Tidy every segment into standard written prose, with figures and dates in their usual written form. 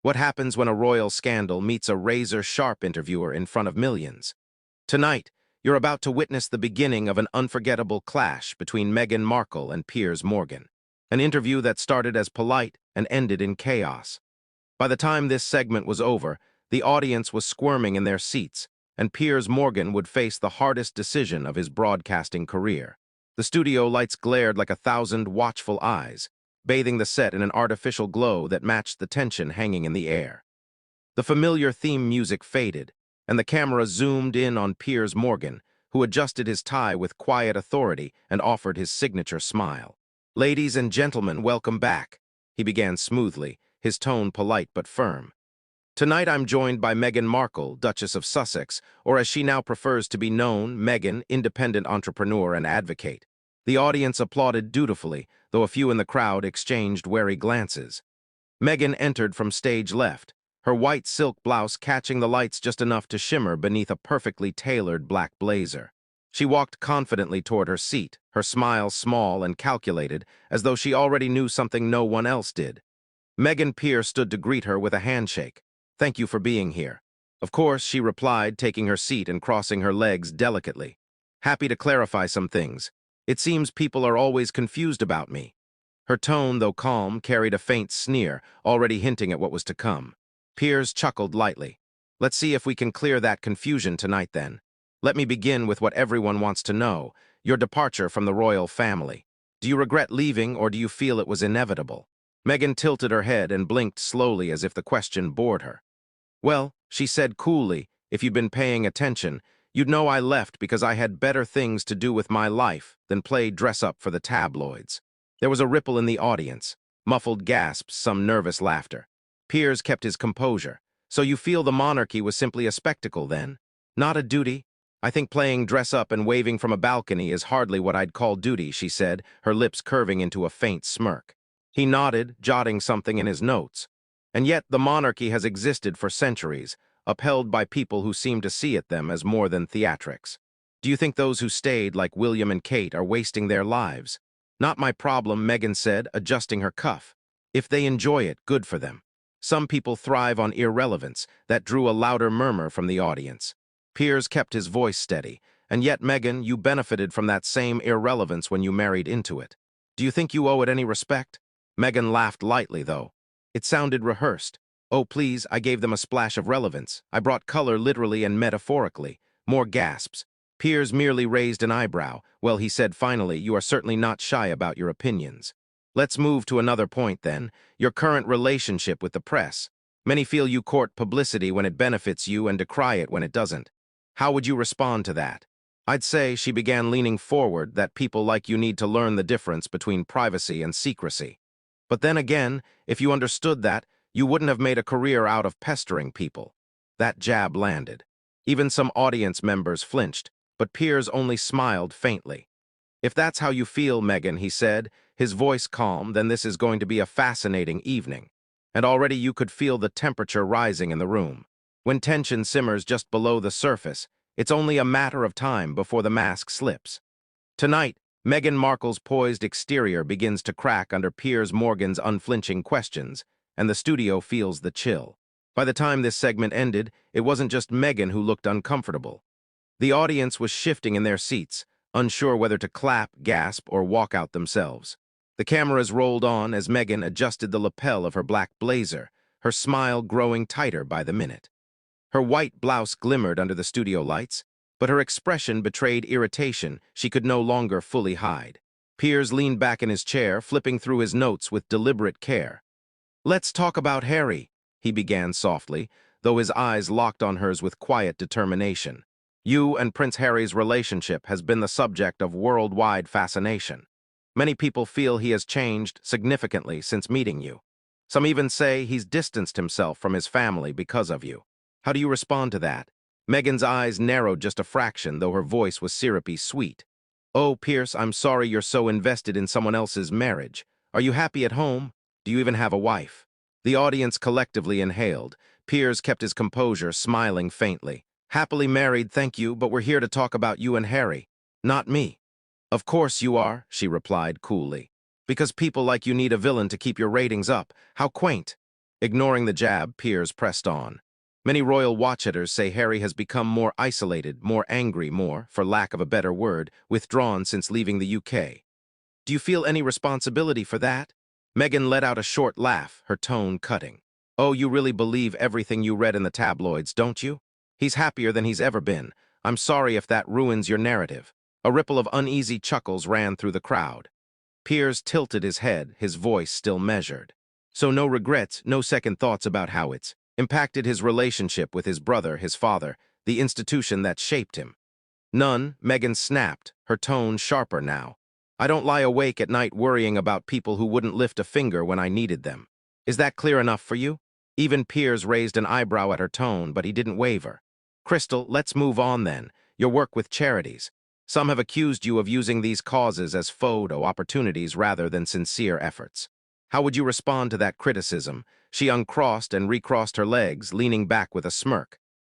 What happens when a royal scandal meets a razor-sharp interviewer in front of millions? Tonight, you're about to witness the beginning of an unforgettable clash between Meghan Markle and Piers Morgan, an interview that started as polite and ended in chaos. By the time this segment was over, the audience was squirming in their seats, and Piers Morgan would face the hardest decision of his broadcasting career. The studio lights glared like 1,000 watchful eyes, bathing the set in an artificial glow that matched the tension hanging in the air. The familiar theme music faded, and the camera zoomed in on Piers Morgan, who adjusted his tie with quiet authority and offered his signature smile. "Ladies and gentlemen, welcome back," he began smoothly, his tone polite but firm. "Tonight I'm joined by Meghan Markle, Duchess of Sussex, or as she now prefers to be known, Meghan, independent entrepreneur and advocate." The audience applauded dutifully, though a few in the crowd exchanged wary glances. Meghan entered from stage left, her white silk blouse catching the lights just enough to shimmer beneath a perfectly tailored black blazer. She walked confidently toward her seat, her smile small and calculated, as though she already knew something no one else did. Meghan Piers stood to greet her with a handshake. "Thank you for being here." "Of course," she replied, taking her seat and crossing her legs delicately. "Happy to clarify some things. It seems people are always confused about me." Her tone, though calm, carried a faint sneer, already hinting at what was to come. Piers chuckled lightly. "Let's see if we can clear that confusion tonight, then. Let me begin with what everyone wants to know, your departure from the royal family. Do you regret leaving, or do you feel it was inevitable?" Meghan tilted her head and blinked slowly as if the question bored her. "Well," she said coolly, "if you'd been paying attention, you'd know I left because I had better things to do with my life than play dress-up for the tabloids." There was a ripple in the audience, muffled gasps, some nervous laughter. Piers kept his composure. "So you feel the monarchy was simply a spectacle, then? Not a duty?" "I think playing dress-up and waving from a balcony is hardly what I'd call duty," she said, her lips curving into a faint smirk. He nodded, jotting something in his notes. "And yet the monarchy has existed for centuries, upheld by people who seem to see them as more than theatrics. Do you think those who stayed, like William and Kate, are wasting their lives?" "Not my problem," Meghan said, adjusting her cuff. "If they enjoy it, good for them. Some people thrive on irrelevance." That drew a louder murmur from the audience. Piers kept his voice steady. "And yet, Meghan, you benefited from that same irrelevance when you married into it. Do you think you owe it any respect?" Meghan laughed lightly, though. It sounded rehearsed. "Oh, please, I gave them a splash of relevance. I brought color literally and metaphorically." More gasps. Piers merely raised an eyebrow. "Well," he said finally, "you are certainly not shy about your opinions. Let's move to another point, then. Your current relationship with the press. Many feel you court publicity when it benefits you and decry it when it doesn't. How would you respond to that?" "I'd say," she began, leaning forward, "that people like you need to learn the difference between privacy and secrecy. But then again, if you understood that, you wouldn't have made a career out of pestering people." That jab landed. Even some audience members flinched, but Piers only smiled faintly. "If that's how you feel, Meghan," he said, his voice calm, "then this is going to be a fascinating evening." And already you could feel the temperature rising in the room. When tension simmers just below the surface, it's only a matter of time before the mask slips. Tonight, Meghan Markle's poised exterior begins to crack under Piers Morgan's unflinching questions, and the studio feels the chill. By the time this segment ended, it wasn't just Meghan who looked uncomfortable. The audience was shifting in their seats, unsure whether to clap, gasp, or walk out themselves. The cameras rolled on as Meghan adjusted the lapel of her black blazer, her smile growing tighter by the minute. Her white blouse glimmered under the studio lights, but her expression betrayed irritation she could no longer fully hide. Piers leaned back in his chair, flipping through his notes with deliberate care. "Let's talk about Harry," he began softly, though his eyes locked on hers with quiet determination. "You and Prince Harry's relationship has been the subject of worldwide fascination. Many people feel he has changed significantly since meeting you. Some even say he's distanced himself from his family because of you. How do you respond to that?" Meghan's eyes narrowed just a fraction, though her voice was syrupy sweet. "Oh, Piers, I'm sorry you're so invested in someone else's marriage. Are you happy at home? Do you even have a wife?" The audience collectively inhaled. Piers kept his composure, smiling faintly. "Happily married, thank you, but we're here to talk about you and Harry, not me." "Of course you are," she replied coolly. "Because people like you need a villain to keep your ratings up. How quaint." Ignoring the jab, Piers pressed on. Many royal watchers say Harry has become more isolated, more angry, more, for lack of a better word, withdrawn since leaving the UK. Do you feel any responsibility for that? Meghan let out a short laugh, her tone cutting. Oh, you really believe everything you read in the tabloids, don't you? He's happier than he's ever been. I'm sorry if that ruins your narrative. A ripple of uneasy chuckles ran through the crowd. Piers tilted his head, his voice still measured. So no regrets, no second thoughts about how it's impacted his relationship with his brother, his father, the institution that shaped him. None, Meghan snapped, her tone sharper now. I don't lie awake at night worrying about people who wouldn't lift a finger when I needed them. Is that clear enough for you? Even Piers raised an eyebrow at her tone, but he didn't waver. Crystal, let's move on then. Your work with charities. Some have accused you of using these causes as photo opportunities rather than sincere efforts. How would you respond to that criticism? She uncrossed and recrossed her legs, leaning back with a smirk.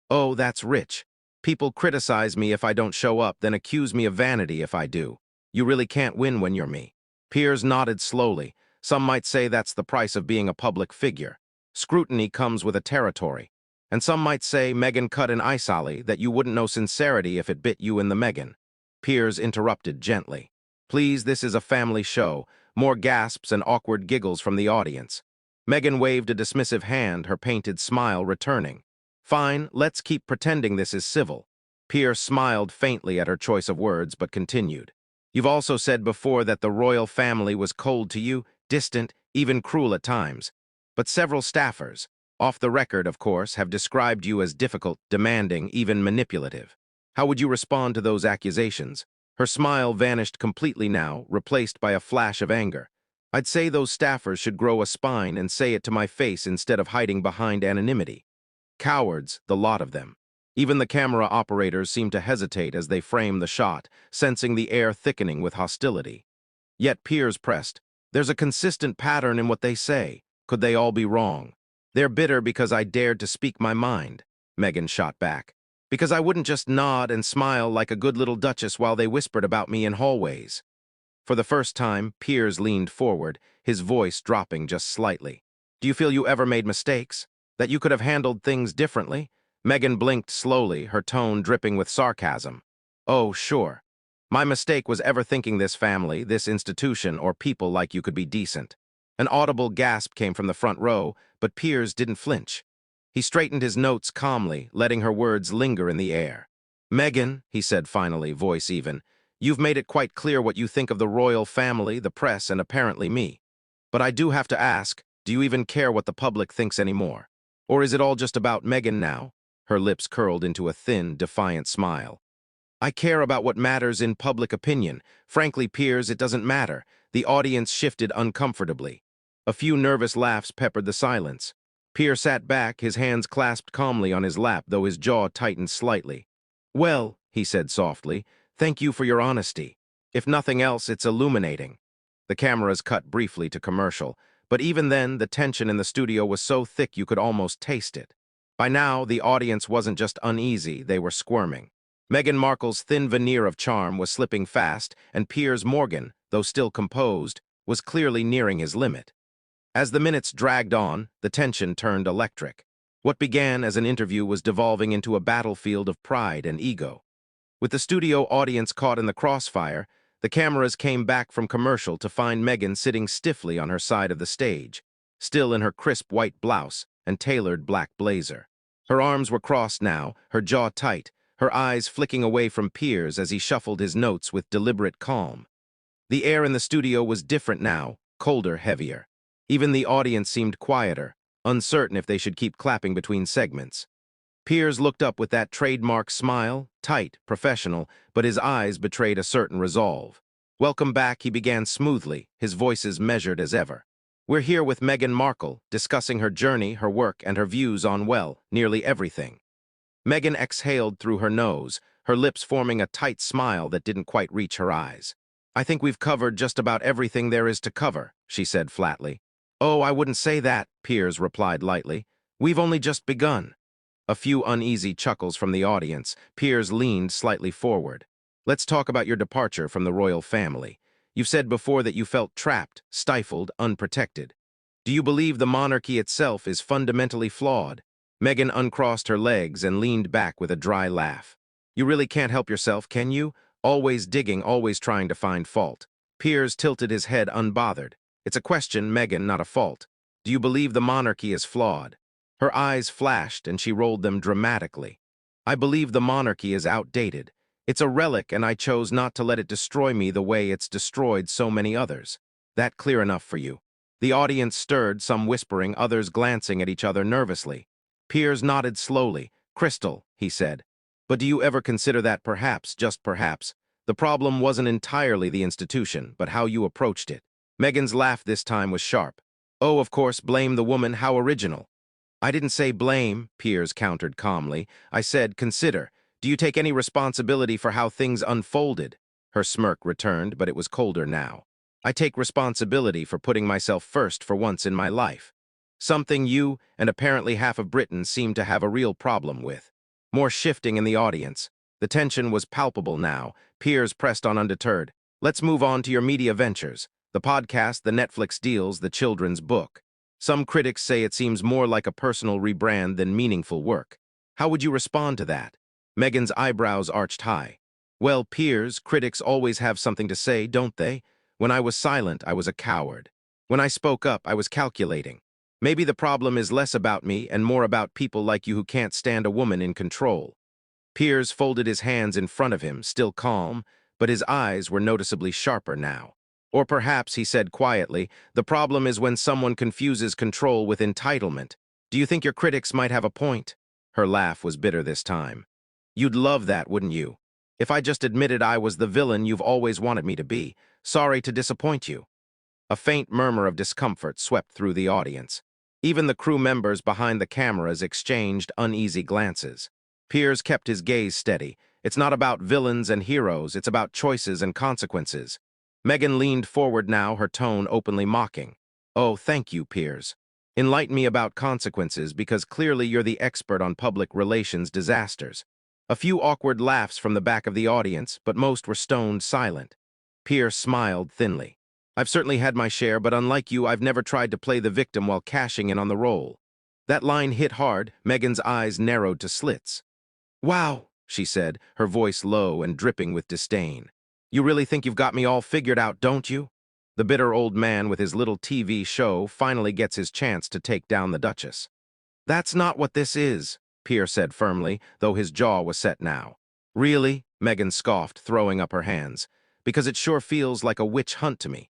Oh, that's rich. People criticize me if I don't show up, then accuse me of vanity if I do. You really can't win when you're me. Piers nodded slowly. Some might say that's the price of being a public figure. Scrutiny comes with a territory. And some might say, Meghan cut an ice ollie, that you wouldn't know sincerity if it bit you in the Meghan. Piers interrupted gently. Please, this is a family show. More gasps and awkward giggles from the audience. Meghan waved a dismissive hand, her painted smile returning. Fine, let's keep pretending this is civil. Piers smiled faintly at her choice of words, but continued. You've also said before that the royal family was cold to you, distant, even cruel at times. But several staffers, off the record, of course, have described you as difficult, demanding, even manipulative. How would you respond to those accusations? Her smile vanished completely now, replaced by a flash of anger. I'd say those staffers should grow a spine and say it to my face instead of hiding behind anonymity. Cowards, the lot of them. Even the camera operators seemed to hesitate as they framed the shot, sensing the air thickening with hostility. Yet Piers pressed. There's a consistent pattern in what they say. Could they all be wrong? They're bitter because I dared to speak my mind, Meghan shot back. Because I wouldn't just nod and smile like a good little duchess while they whispered about me in hallways. For the first time, Piers leaned forward, his voice dropping just slightly. Do you feel you ever made mistakes? That you could have handled things differently? Meghan blinked slowly, her tone dripping with sarcasm. Oh, sure. My mistake was ever thinking this family, this institution, or people like you could be decent. An audible gasp came from the front row, but Piers didn't flinch. He straightened his notes calmly, letting her words linger in the air. Meghan, he said finally, voice even, you've made it quite clear what you think of the royal family, the press, and apparently me. But I do have to ask, do you even care what the public thinks anymore? Or is it all just about Meghan now? Her lips curled into a thin, defiant smile. I care about what matters in public opinion. Frankly, Piers, it doesn't matter. The audience shifted uncomfortably. A few nervous laughs peppered the silence. Piers sat back, his hands clasped calmly on his lap, though his jaw tightened slightly. Well, he said softly, thank you for your honesty. If nothing else, it's illuminating. The cameras cut briefly to commercial, but even then, the tension in the studio was so thick you could almost taste it. By now, the audience wasn't just uneasy, they were squirming. Meghan Markle's thin veneer of charm was slipping fast, and Piers Morgan, though still composed, was clearly nearing his limit. As the minutes dragged on, the tension turned electric. What began as an interview was devolving into a battlefield of pride and ego. With the studio audience caught in the crossfire, the cameras came back from commercial to find Meghan sitting stiffly on her side of the stage, still in her crisp white blouse and tailored black blazer. Her arms were crossed now, her jaw tight, her eyes flicking away from Piers as he shuffled his notes with deliberate calm. The air in the studio was different now, colder, heavier. Even the audience seemed quieter, uncertain if they should keep clapping between segments. Piers looked up with that trademark smile, tight, professional, but his eyes betrayed a certain resolve. Welcome back, he began smoothly, his voice as measured as ever. We're here with Meghan Markle, discussing her journey, her work, and her views on, well, nearly everything. Meghan exhaled through her nose, her lips forming a tight smile that didn't quite reach her eyes. I think we've covered just about everything there is to cover, she said flatly. Oh, I wouldn't say that, Piers replied lightly. We've only just begun. A few uneasy chuckles from the audience. Piers leaned slightly forward. Let's talk about your departure from the royal family. You've said before that you felt trapped, stifled, unprotected. Do you believe the monarchy itself is fundamentally flawed? Meghan uncrossed her legs and leaned back with a dry laugh. You really can't help yourself, can you? Always digging, always trying to find fault. Piers tilted his head unbothered. It's a question, Meghan, not a fault. Do you believe the monarchy is flawed? Her eyes flashed and she rolled them dramatically. I believe the monarchy is outdated. It's a relic and I chose not to let it destroy me the way it's destroyed so many others. That clear enough for you? The audience stirred, some whispering, others glancing at each other nervously. Piers nodded slowly. Crystal, he said. But do you ever consider that perhaps, just perhaps, the problem wasn't entirely the institution, but how you approached it? Meghan's laugh this time was sharp. Oh, of course, blame the woman, how original. I didn't say blame, Piers countered calmly. I said, consider. Do you take any responsibility for how things unfolded? Her smirk returned, but it was colder now. I take responsibility for putting myself first for once in my life. Something you and apparently half of Britain seem to have a real problem with. More shifting in the audience. The tension was palpable now. Piers pressed on undeterred. Let's move on to your media ventures. The podcast, the Netflix deals, the children's book. Some critics say it seems more like a personal rebrand than meaningful work. How would you respond to that? Meghan's eyebrows arched high. Well, Piers, critics always have something to say, don't they? When I was silent, I was a coward. When I spoke up, I was calculating. Maybe the problem is less about me and more about people like you who can't stand a woman in control. Piers folded his hands in front of him, still calm, but his eyes were noticeably sharper now. Or perhaps, he said quietly, the problem is when someone confuses control with entitlement. Do you think your critics might have a point? Her laugh was bitter this time. You'd love that, wouldn't you? If I just admitted I was the villain you've always wanted me to be. Sorry to disappoint you. A faint murmur of discomfort swept through the audience. Even the crew members behind the cameras exchanged uneasy glances. Piers kept his gaze steady. It's not about villains and heroes, it's about choices and consequences. Meghan leaned forward now, her tone openly mocking. Oh, thank you, Piers. Enlighten me about consequences because clearly you're the expert on public relations disasters. A few awkward laughs from the back of the audience, but most were stoned silent. Piers smiled thinly. I've certainly had my share, but unlike you, I've never tried to play the victim while cashing in on the role. That line hit hard. Meghan's eyes narrowed to slits. Wow, she said, her voice low and dripping with disdain. You really think you've got me all figured out, don't you? The bitter old man with his little TV show finally gets his chance to take down the Duchess. That's not what this is, Piers said firmly, though his jaw was set now. Really? Meghan scoffed, throwing up her hands. Because it sure feels like a witch hunt to me.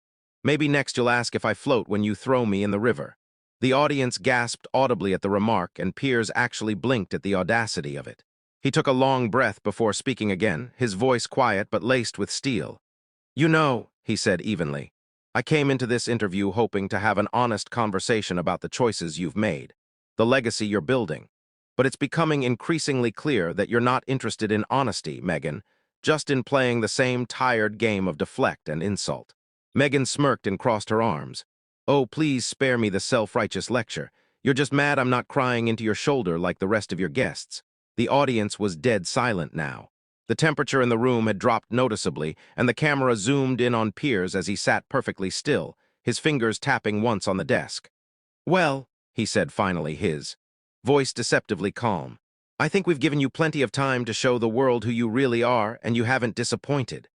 Maybe next you'll ask if I float when you throw me in the river. The audience gasped audibly at the remark, and Piers actually blinked at the audacity of it. He took a long breath before speaking again, his voice quiet but laced with steel. You know, he said evenly, I came into this interview hoping to have an honest conversation about the choices you've made, the legacy you're building. But it's becoming increasingly clear that you're not interested in honesty, Meghan, just in playing the same tired game of deflect and insult. Meghan smirked and crossed her arms. Oh, please spare me the self-righteous lecture. You're just mad I'm not crying into your shoulder like the rest of your guests. The audience was dead silent now. The temperature in the room had dropped noticeably, and the camera zoomed in on Piers as he sat perfectly still, his fingers tapping once on the desk. Well, he said finally, his voice deceptively calm. I think we've given you plenty of time to show the world who you really are, and you haven't disappointed.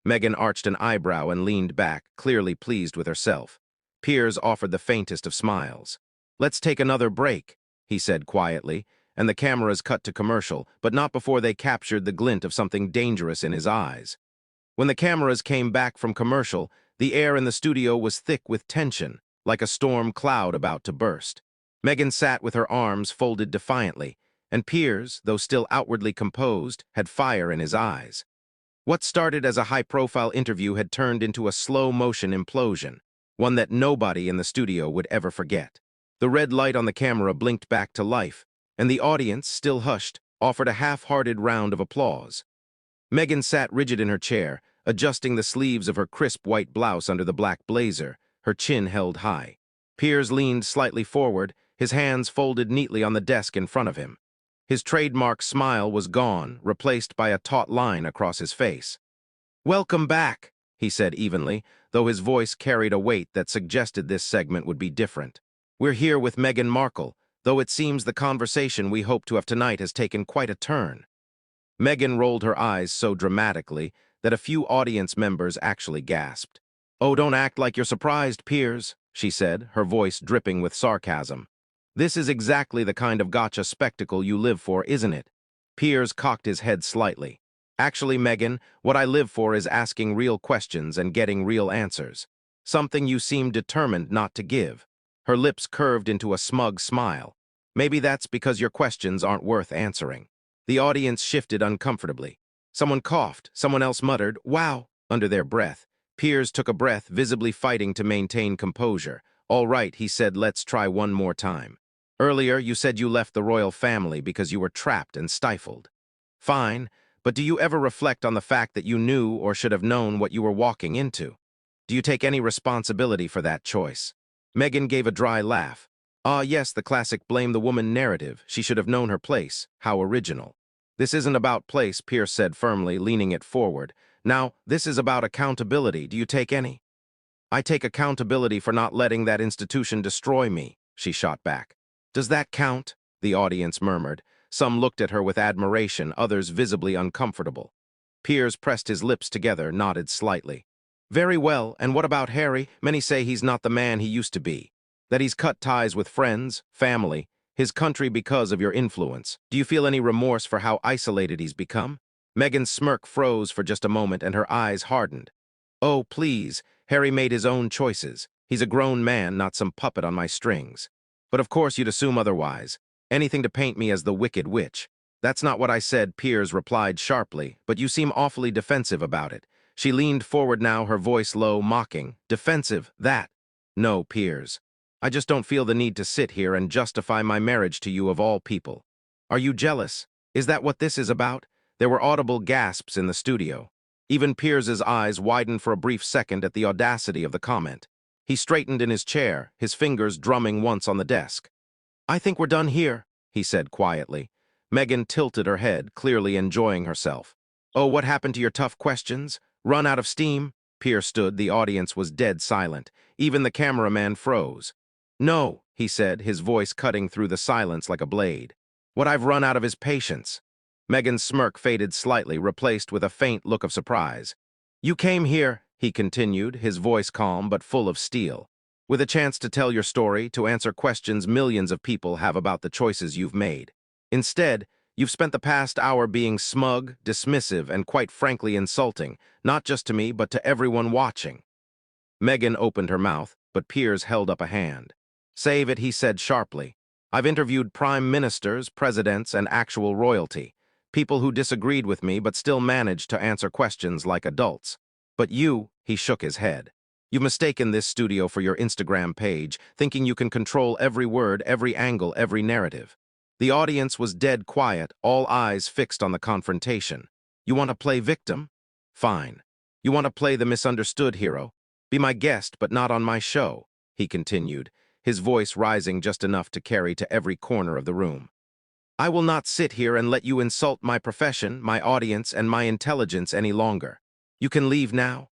Meghan arched an eyebrow and leaned back, clearly pleased with herself. Piers offered the faintest of smiles. Let's take another break, he said quietly, and the cameras cut to commercial, but not before they captured the glint of something dangerous in his eyes. When the cameras came back from commercial, the air in the studio was thick with tension, like a storm cloud about to burst. Meghan sat with her arms folded defiantly, and Piers, though still outwardly composed, had fire in his eyes. What started as a high-profile interview had turned into a slow-motion implosion, one that nobody in the studio would ever forget. The red light on the camera blinked back to life, and the audience, still hushed, offered a half-hearted round of applause. Meghan sat rigid in her chair, adjusting the sleeves of her crisp white blouse under the black blazer, her chin held high. Piers leaned slightly forward, his hands folded neatly on the desk in front of him. His trademark smile was gone, replaced by a taut line across his face. Welcome back, he said evenly, though his voice carried a weight that suggested this segment would be different. We're here with Meghan Markle, though it seems the conversation we hope to have tonight has taken quite a turn. Meghan rolled her eyes so dramatically that a few audience members actually gasped. "Oh, don't act like you're surprised, Piers," she said, her voice dripping with sarcasm. "This is exactly the kind of gotcha spectacle you live for, isn't it?" Piers cocked his head slightly. "Actually, Meghan, what I live for is asking real questions and getting real answers. Something you seem determined not to give." Her lips curved into a smug smile. "Maybe that's because your questions aren't worth answering." The audience shifted uncomfortably. Someone coughed, someone else muttered, "Wow," under their breath. Piers took a breath, visibly fighting to maintain composure. "All right," he said, "let's try one more time. Earlier, you said you left the royal family because you were trapped and stifled. Fine, but do you ever reflect on the fact that you knew or should have known what you were walking into? Do you take any responsibility for that choice?" Meghan gave a dry laugh. "Ah, yes, the classic blame the woman narrative. She should have known her place. How original." "This isn't about place," Piers said firmly, leaning it forward. "Now, this is about accountability. Do you take any?" "I take accountability for not letting that institution destroy me," she shot back. "Does that count?" the audience murmured. Some looked at her with admiration, others visibly uncomfortable. Piers pressed his lips together, nodded slightly. "Very well, and what about Harry? Many say he's not the man he used to be. That he's cut ties with friends, family, his country because of your influence. Do you feel any remorse for how isolated he's become?" Meghan's smirk froze for just a moment and her eyes hardened. "Oh, please, Harry made his own choices. He's a grown man, not some puppet on my strings. But of course you'd assume otherwise. Anything to paint me as the wicked witch." "That's not what I said," Piers replied sharply, "but you seem awfully defensive about it." She leaned forward now, her voice low, mocking. "Defensive, that?" "No, Piers. I just don't feel the need to sit here and justify my marriage to you of all people." "Are you jealous? Is that what this is about?" There were audible gasps in the studio. Even Piers's eyes widened for a brief second at the audacity of the comment. He straightened in his chair, his fingers drumming once on the desk. "I think we're done here," he said quietly. Meghan tilted her head, clearly enjoying herself. "Oh, what happened to your tough questions? Run out of steam?" Piers stood, the audience was dead silent. Even the cameraman froze. "No," he said, his voice cutting through the silence like a blade. "What I've run out of is patience." Meghan's smirk faded slightly, replaced with a faint look of surprise. "You came here," he continued, his voice calm but full of steel, "with a chance to tell your story, to answer questions millions of people have about the choices you've made. Instead, you've spent the past hour being smug, dismissive, and quite frankly insulting, not just to me, but to everyone watching." Meghan opened her mouth, but Piers held up a hand. "Save it," he said sharply. "I've interviewed prime ministers, presidents, and actual royalty. People who disagreed with me but still managed to answer questions like adults. But you," he shook his head. "You've mistaken this studio for your Instagram page, thinking you can control every word, every angle, every narrative." The audience was dead quiet, all eyes fixed on the confrontation. "You want to play victim? Fine. You want to play the misunderstood hero? Be my guest, but not on my show," he continued, his voice rising just enough to carry to every corner of the room. "I will not sit here and let you insult my profession, my audience, and my intelligence any longer. You can leave now."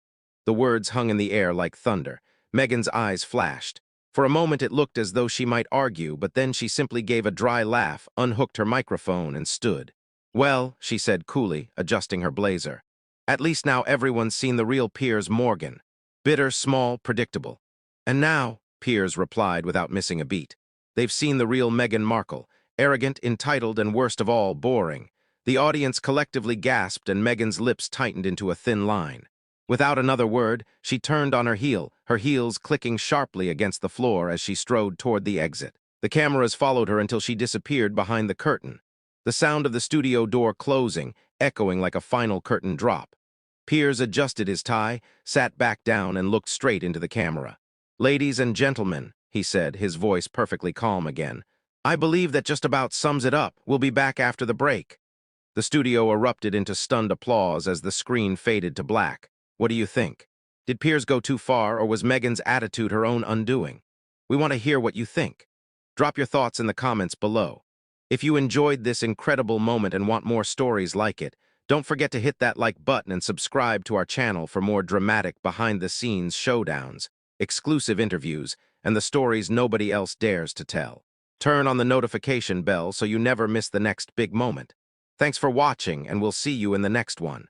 The words hung in the air like thunder. Meghan's eyes flashed. For a moment it looked as though she might argue, but then she simply gave a dry laugh, unhooked her microphone, and stood. "Well," she said coolly, adjusting her blazer, "at least now everyone's seen the real Piers Morgan. Bitter, small, predictable. And now," Piers replied without missing a beat, "they've seen the real Meghan Markle. Arrogant, entitled, and worst of all, boring." The audience collectively gasped and Meghan's lips tightened into a thin line. Without another word, she turned on her heel, her heels clicking sharply against the floor as she strode toward the exit. The cameras followed her until she disappeared behind the curtain. The sound of the studio door closing, echoing like a final curtain drop. Piers adjusted his tie, sat back down, and looked straight into the camera. "Ladies and gentlemen," he said, his voice perfectly calm again, "I believe that just about sums it up. We'll be back after the break." The studio erupted into stunned applause as the screen faded to black. What do you think? Did Piers go too far, or was Meghan's attitude her own undoing? We want to hear what you think. Drop your thoughts in the comments below. If you enjoyed this incredible moment and want more stories like it, don't forget to hit that like button and subscribe to our channel for more dramatic behind-the-scenes showdowns, exclusive interviews, and the stories nobody else dares to tell. Turn on the notification bell so you never miss the next big moment. Thanks for watching, and we'll see you in the next one.